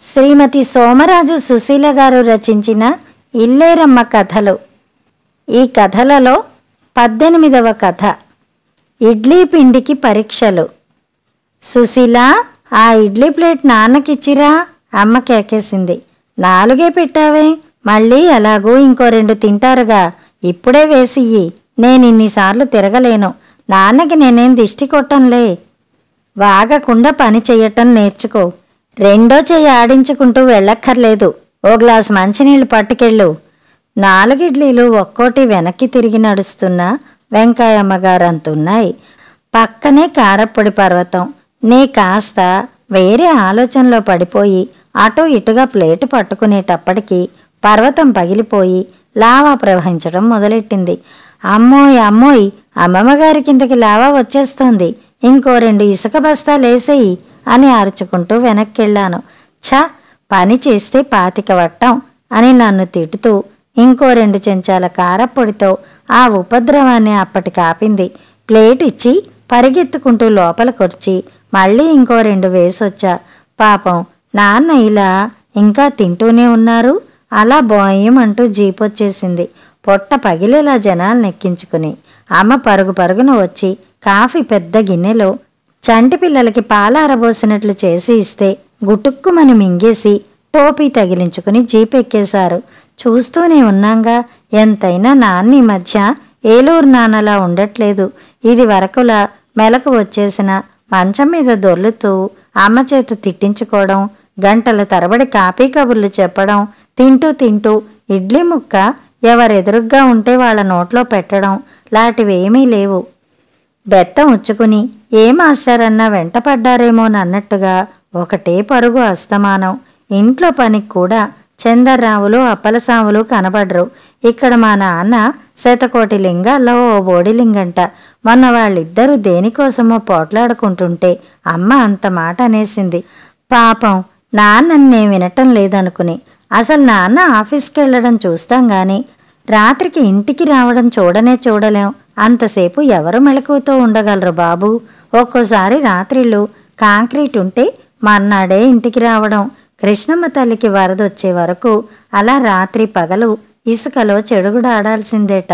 శ్రీమతి సోమరాజు సుశీల గారు రచించిన ఇల్లేరమ్మ కథలు. ఈ కథలలో 18వ కథ ఇడ్లీ పిండికి పరీక్షలు. సుశీల, ఆ ఇడ్లీ ప్లేట్ నాన్నకిచ్చిరా, అమ్మ కేకేసింది. 4 పెట్టావే, మళ్ళీ ఎలాగూ ఇంకో 2 తింటారుగా, ఇప్పుడే వేసియ్యి. నేనిన్నిసార్లు తిరగలేను. నాన్నకి నేనేం దిష్టి కొట్టంలే. వాగకుండా పని చెయ్యటం నేర్చుకో. 2వ చెయ్యి ఆడించుకుంటూ వెళ్ళక్కర్లేదు. ఓ గ్లాసు మంచినీళ్ళు పట్టుకెళ్ళు. 4 ఇడ్లీలు ఒక్కోటి వెనక్కి తిరిగి నడుస్తున్న వెంకాయమ్మగారంతున్నాయి. పక్కనే కారప్పొడి పర్వతం. నే కాస్త వేరే ఆలోచనలో పడిపోయి అటూ ఇటుగా ప్లేటు పట్టుకునేటప్పటికీ పర్వతం పగిలిపోయి లావా ప్రవహించడం మొదలెట్టింది. అమ్మోయ్ అమ్మోయ్, అమ్మమ్మగారికింతకి లావా వచ్చేస్తోంది. ఇంకో 2 ఇసుక బస్తాలేసేయి అని అరుచుకుంటూ వెనక్కెళ్ళాను. ఛ, పని చేస్తే 25 వట్టం అని నన్ను తిట్టుతూ ఇంకో 2 చెంచాల కారప్పొడితో ఆ ఉపద్రవాన్ని అప్పటికాపింది. ప్లేట్ ఇచ్చి పరిగెత్తుకుంటూ లోపలికొచ్చి మళ్ళీ ఇంకో 2 వేసొచ్చా. పాపం నాన్న ఇలా ఇంకా తింటూనే ఉన్నారు. అలా బోయమంటూ జీపొచ్చేసింది. పొట్ట పగిలేలా జనాలనెక్కించుకుని అమ్మ పరుగు పరుగున వచ్చి కాఫీ పెద్ద గిన్నెలో చంటి పిల్లలకి పాలారబోసినట్లు చేసి ఇస్తే గుటుక్కుమని మింగేసి టోపీ తగిలించుకుని జీపెక్కేశారు. చూస్తూనే ఉన్నాంగా, ఎంతైనా నాన్ని మధ్య ఏలూరు నాన్నలా ఉండట్లేదు. ఇది వరకులా మెలకు వచ్చేసిన మంచం మీద దొర్లుతూ అమ్మ చేత తిట్టించుకోవడం, గంటల తరబడి కాపీ కబుర్లు చెప్పడం, తింటూ తింటూ ఇడ్లీ ముక్క ఎవరెదురుగ్గా ఉంటే వాళ్ళ నోట్లో పెట్టడం లాంటివేమీ లేవు. బెత్తం ఉచ్చుకుని ఏ మాస్టరన్నా వెంటపడ్డారేమోనన్నట్టుగా ఒకటే పరుగు అస్తమానం. ఇంట్లో పనికి కూడా చందర్రావులు అప్పలసాములు కనబడ్రు. ఇక్కడ మా నాన్న శతకోటి లింగాల్లో ఓ బోడిలింగంట. మొన్న వాళ్ళిద్దరూ దేనికోసమో పోట్లాడుకుంటుంటే అమ్మ అంత మాట అనేసింది. పాపం నాన్నన్నే వినటం లేదనుకుని. అసలు నాన్న ఆఫీస్కెళ్ళడం చూస్తాం గాని రాత్రికి ఇంటికి రావడం చూడలేం. అంతసేపు ఎవరు మెలకువతో ఉండగలరు బాబు? ఒక్కోసారి రాత్రిళ్ళు కాంక్రీట్ ఉంటే మర్నాడే ఇంటికి రావడం. కృష్ణమ్మ తల్లికి వరదొచ్చే వరకు అలా రాత్రి పగలు ఇసుకలో చెడుగుడాడాల్సిందేట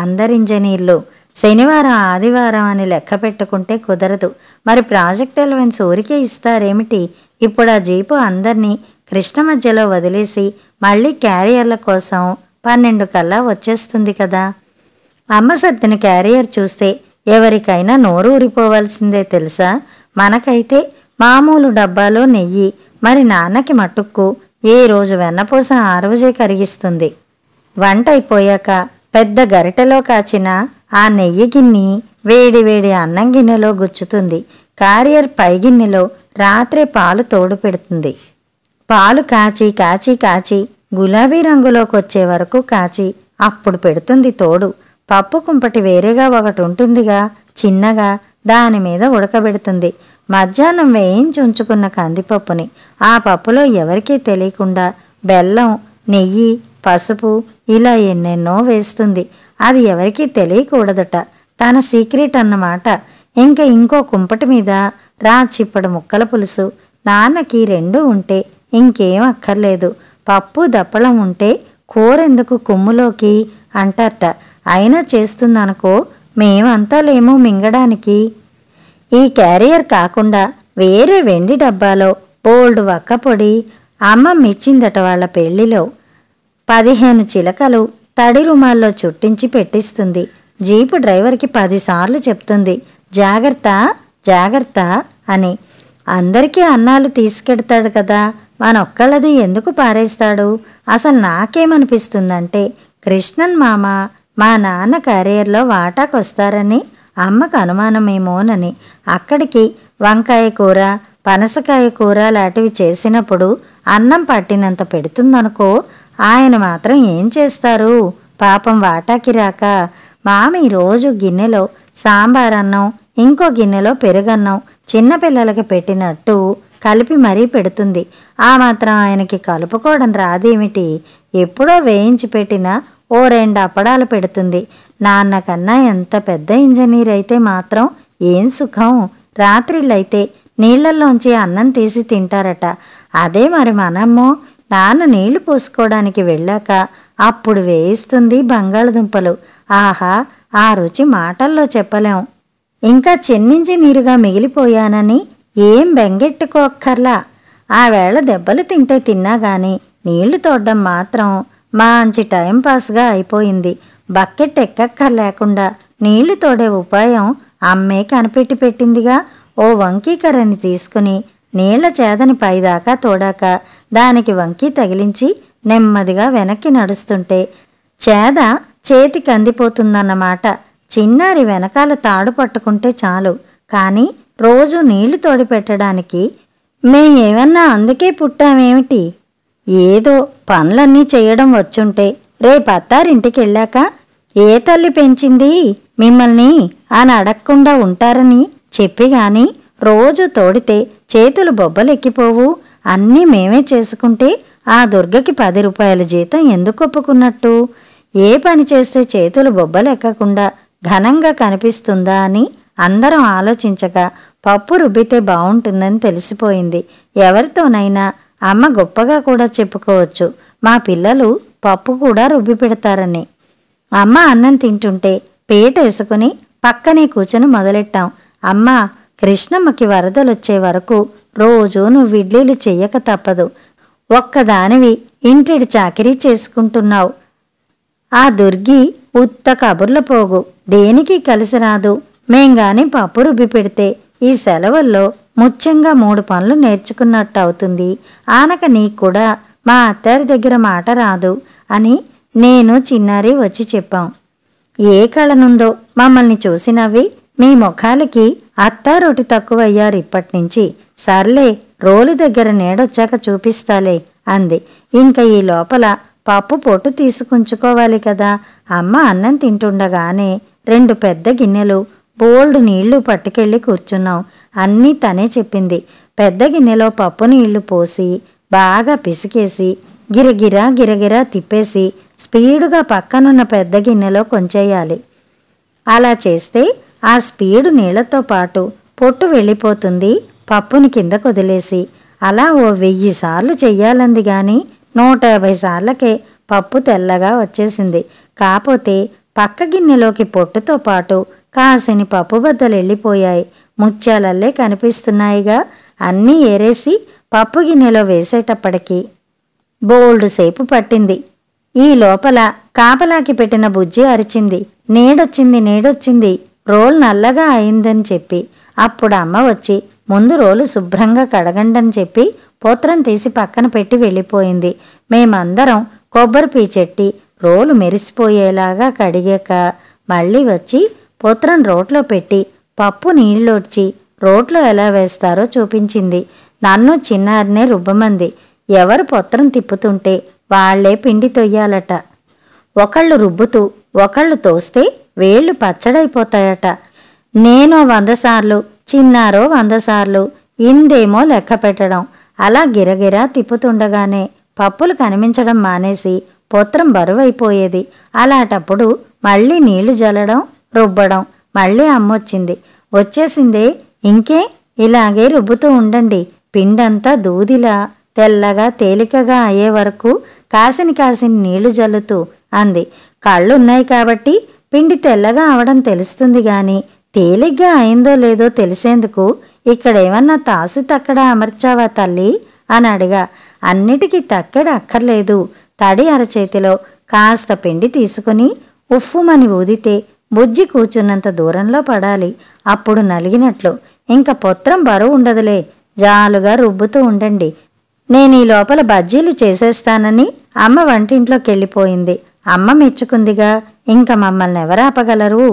అందరింజనీర్లు. శనివారం ఆదివారం అని లెక్క పెట్టుకుంటే కుదరదు. మరి ప్రాజెక్ట్ ఎలవెన్స్ ఊరికే ఇస్తారేమిటి? ఇప్పుడు ఆ జీపు అందర్నీ కృష్ణ మధ్యలో వదిలేసి మళ్ళీ క్యారియర్ల కోసం 12 కల్లా వచ్చేస్తుంది కదా. అమ్మ సర్దిన క్యారియర్ చూస్తే ఎవరికైనా నోరు ఊరిపోవాల్సిందే తెలుసా. మనకైతే మామూలు డబ్బాలో నెయ్యి, మరి నాన్నకి మటుక్కు ఏ రోజు వెన్నపూస ఆ రోజే కరిగిస్తుంది. వంట అయిపోయాక పెద్ద గరిటెలో కాచిన ఆ నెయ్యి గిన్నె వేడి వేడి అన్నం గిన్నెలో గుచ్చుతుంది. క్యారియర్ పై గిన్నెలో రాత్రే పాలు తోడు పెడుతుంది. పాలు కాచి కాచి కాచి గులాబీ రంగులోకొచ్చే వరకు కాచి అప్పుడు పెడుతుంది తోడు. పప్పు కుంపటి వేరేగా ఒకటి ఉంటుందిగా, చిన్నగా, దానిమీద ఉడకబెడుతుంది. మధ్యాహ్నం వేయించి ఉంచుకున్న కందిపప్పుని ఆ పప్పులో ఎవరికీ తెలియకుండా బెల్లం, నెయ్యి, పసుపు ఇలా ఎన్నెన్నో వేస్తుంది. అది ఎవరికీ తెలియకూడదట. తన సీక్రెట్ అన్నమాట. ఇంకో కుంపటి మీద చిప్పడు ముక్కల పులుసు. నాన్నకి 2 ఉంటే ఇంకేం అక్కర్లేదు. పప్పు దప్పలం ఉంటే కూరెందుకు కుమ్ములోకి అంటారట. అయినా చేస్తుందనుకో, మేమంతా లేమో మింగడానికి. ఈ క్యారియర్ కాకుండా వేరే వెండి డబ్బాలో బోల్డ్ వక్కపొడి అమ్మమ్మ ఇచ్చిందట వాళ్ళ పెళ్లిలో. 15 చిలకలు తడి రుమాల్లో చుట్టించి పెట్టిస్తుంది. జీపు డ్రైవర్కి 10 సార్లు చెప్తుంది, జాగ్రత్త జాగ్రత్త అని. అందరికీ అన్నాలు తీసుకెడతాడు కదా, మనొక్కళ్ళది ఎందుకు పారేస్తాడు? అసలు నాకేమనిపిస్తుందంటే కృష్ణన్ మామ మా నాన్న క్యారియర్లో వాటాకొస్తారని అమ్మకు అనుమానమేమోనని. అక్కడికి వంకాయ కూర, పనసకాయ కూర లాంటివి చేసినప్పుడు అన్నం పట్టినంత పెడుతుందనుకో, ఆయన మాత్రం ఏం చేస్తారు పాపం వాటాకి రాక. మామి రోజు గిన్నెలో సాంబారన్నం, ఇంకో గిన్నెలో పెరుగన్నం చిన్నపిల్లలకి పెట్టినట్టు కలిపి మరీ పెడుతుంది. ఆ మాత్రం ఆయనకి కలుపుకోవడం రాదేమిటి? ఎప్పుడో వేయించి పెట్టిన ఓ 2 అప్పడాలు పెడుతుంది. నాన్నకన్నా ఎంత పెద్ద ఇంజనీర్ అయితే మాత్రం ఏం సుఖం. రాత్రిళ్ళైతే నీళ్లల్లోంచి అన్నం తీసి తింటారట. అదే మరి మనమ్మో నాన్న నీళ్లు పోసుకోవడానికి వెళ్ళాక అప్పుడు వేయిస్తుంది బంగాళదుంపలు. ఆహా, ఆ రుచి మాటల్లో చెప్పలేం. ఇంకా చెన్నించి నీరుగా మిగిలిపోయానని ఏం బెంగెట్టుకోక్కర్లా. ఆ వేళ దెబ్బలు తింటే తిన్నా గాని నీళ్లు తోడ్డం మాత్రం మంచి టైంపాస్గా అయిపోయింది. బకెట్ ఎక్కక్కర్లేకుండా నీళ్లు తోడే ఉపాయం అమ్మే కనిపెట్టి పెట్టిందిగా. ఓ వంకీకరని తీసుకుని నీళ్ల చేదని పైదాకా తోడాక దానికి వంకీ తగిలించి నెమ్మదిగా వెనక్కి నడుస్తుంటే చేద చేతికి అందిపోతుందన్నమాట. చిన్నారి వెనకాల తాడు పట్టుకుంటే చాలు. కానీ రోజు నీళ్లు తోడి పెట్టడానికి మేమేమన్నా అందుకే పుట్టామేమిటి? ఏదో పనులన్నీ చేయడం వచ్చుంటే రేపత్తారింటికెళ్ళాక ఏ తల్లి పెంచింది మిమ్మల్ని అని అడగకుండా ఉంటారని చెప్పిగాని రోజు తోడితే చేతులు బొబ్బలెక్కిపోవు. అన్నీ మేమే చేసుకుంటే ఆ దుర్గకి 10 రూపాయల జీతం ఎందుకు ఒప్పుకున్నట్టు? ఏ పని చేస్తే చేతులు బొబ్బలెక్కకుండా ఘనంగా కనిపిస్తుందా అని అందరం ఆలోచించగా పప్పు రుబ్బితే బావుంటుందని తెలిసిపోయింది. ఎవరితోనైనా అమ్మ గొప్పగా కూడా చెప్పుకోవచ్చు, మా పిల్లలు పప్పు కూడా రుబ్బి పెడతారని. అమ్మ అన్నం తింటుంటే పేటేసుకుని పక్కనే కూర్చుని మొదలెట్టాం. అమ్మా, కృష్ణమ్మకి వరదలొచ్చే వరకు రోజూ నువ్వు ఇడ్లీలు చెయ్యక తప్పదు. ఒక్కదానివి ఇంటిడి చాకిరీ చేసుకుంటున్నావు. ఆ దుర్గి ఉత్త కబుర్ల పోగు, దేనికి కలిసి రాదు. మేంగాని పప్పు రుబ్బి పెడితే ఈ సెలవుల్లో ముఖ్యంగా 3 పనులు నేర్చుకున్నట్టు అవుతుంది. ఆనక నీకు కూడా మా అత్తారి దగ్గర మాట రాదు అని నేను చిన్నారి వచ్చి చెప్పాం. ఏ కళనుందో మమ్మల్ని చూసినవి మీ ముఖాలకి అత్తారోటి తక్కువయ్యారు ఇప్పటినుంచి. సర్లే, రోలు దగ్గర నేడొచ్చాక చూపిస్తాలే అంది. ఇంక ఈ లోపల పప్పు పొట్టు తీసుకుంచుకోవాలి కదా. అమ్మ అన్నం తింటుండగానే 2 పెద్ద గిన్నెలు బోల్డు నీళ్లు పట్టుకెళ్ళి కూర్చున్నాం. అన్నీ తనే చెప్పింది. పెద్ద గిన్నెలో పప్పు నీళ్లు పోసి బాగా పిసికేసి గిరగిరా గిరగిరా తిప్పేసి స్పీడుగా పక్కనున్న పెద్ద గిన్నెలో కొంచెయ్యాలి. అలా చేస్తే ఆ స్పీడు నీళ్లతో పాటు పొట్టు వెళ్ళిపోతుంది. పప్పుని కింద కొదిలేసి అలా ఓ 1000 సార్లు చెయ్యాలంది గాని 150 సార్లకే పప్పు తెల్లగా వచ్చేసింది. కాపోతే పక్క గిన్నెలోకి పొట్టుతో పాటు కాసిని పప్పు బద్దలు వెళ్ళిపోయాయి. ముత్యాలల్లే కనిపిస్తున్నాయిగా. అన్నీ ఏరేసి పప్పు గిన్నెలో వేసేటప్పటికి బోల్డు సేపు పట్టింది. ఈ లోపల కాపలాకి పెట్టిన బుజ్జి అరిచింది, నీడొచ్చింది నీడొచ్చింది, రోలు నల్లగా అయిందని చెప్పి. అప్పుడు అమ్మ వచ్చి ముందు రోలు శుభ్రంగా కడగండని చెప్పి పోత్రం తీసి పక్కన పెట్టి వెళ్ళిపోయింది. మేమందరం కొబ్బరి పీచెట్టి రోలు మెరిసిపోయేలాగా కడిగాక మళ్ళీ వచ్చి పోత్రం రోట్లో పెట్టి పప్పు నీళ్ళొడ్చి రోట్లో ఎలా వేస్తారో చూపించింది. నన్ను చిన్నారినే రుబ్బమంది. ఎవరు పొత్రం తిప్పుతుంటే వాళ్లే పిండి తొయ్యాలట. ఒకళ్ళు రుబ్బుతూ ఒకళ్ళు తోస్తే వేళ్లు పచ్చడైపోతాయట. నేనో 100 సార్లు, చిన్నారో 100 సార్లు, ఇందేమో లెక్క పెట్టడం. అలా గిరగిరా తిప్పుతుండగానే పప్పులు కనిపించడం మానేసి పొత్రం బరువైపోయేది. అలాటప్పుడు మళ్ళీ నీళ్లు జల్లడం, రుబ్బడం. మళ్ళీ అమ్మొచ్చింది. వచ్చేసిందే, ఇంకే ఇలాగే రుబ్బుతూ ఉండండి. పిండంతా దూదిలా తెల్లగా తేలికగా అయ్యే వరకు కాసిని నీళ్లు జల్లుతూ అంది. కళ్ళున్నాయి కాబట్టి పిండి తెల్లగా అవడం తెలుస్తుంది గాని తేలిగ్గా అయిందో లేదో తెలిసేందుకు ఇక్కడేమన్నా తాసు తక్కడ అమర్చావా తల్లి అని అడిగా. అన్నిటికీ తక్కడ అక్కర్లేదు. తడి అరచేతిలో కాస్త పిండి తీసుకుని ఉఫ్ఫుమని ఊదితే బుజ్జి కూర్చున్నంత దూరంలో పడాలి. అప్పుడు నలిగినట్లు. ఇంక పొత్రం బరువు ఉండదులే, జాలుగా రుబ్బుతూ ఉండండి. నేనీ లోపల బజ్జీలు చేసేస్తానని అమ్మ వంటింట్లోకెళ్ళిపోయింది. అమ్మ మెచ్చుకుందిగా, ఇంక మమ్మల్ని ఎవరాపగలరు?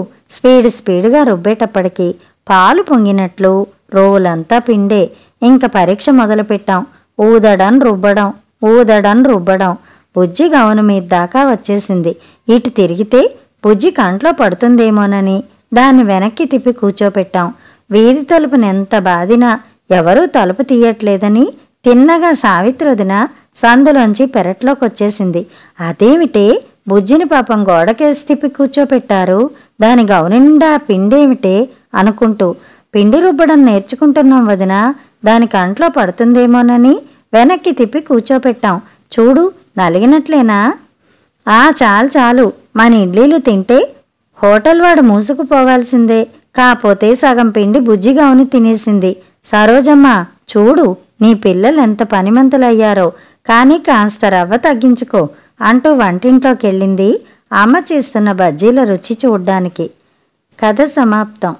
స్పీడుగా రుబ్బేటప్పటికి పాలు పొంగినట్లు రోలంతా పిండే. ఇంక పరీక్ష మొదలుపెట్టాం. ఊదడం రుబ్బడం, ఊదడం రుబ్బడం. బుజ్జి గౌను మీద దాకా వచ్చేసింది. ఇటు తిరిగితే బుజ్జి కంట్లో పడుతుందేమోనని దాన్ని వెనక్కి తిప్పి కూర్చోపెట్టాం. వీధి తలుపునెంత బాదినా ఎవరూ తలుపు తీయట్లేదని తిన్నగా సావిత్రొదిన సందులోంచి పెరట్లోకొచ్చేసింది. అదేమిటే, బుజ్జిని పాపం గోడకేసి తిప్పి కూర్చోపెట్టారు, దాని గౌనిండా పిండేమిటే అనుకుంటూ పిండి రుబ్బడం నేర్చుకుంటున్నాం వదినా, దాని కంట్లో పడుతుందేమోనని వెనక్కి తిప్పి కూర్చోపెట్టాం. చూడు నలిగినట్లేనా? చాలు చాలు, మన ఇడ్లీలు తింటే హోటల్ వాడు మూసుకుపోవాల్సిందే. కాపోతే సగం పిండి బుజ్జిగావుని తినేసింది. సరోజమ్మ చూడు, నీ పిల్లలెంత పనిమంతులయ్యారో, కానీ కాస్త రవ్వ తగ్గించుకో అంటూ వంటింట్లోకెళ్ళింది అమ్మ చేస్తున్న బజ్జీల రుచి చూడ్డానికి. కథ సమాప్తం.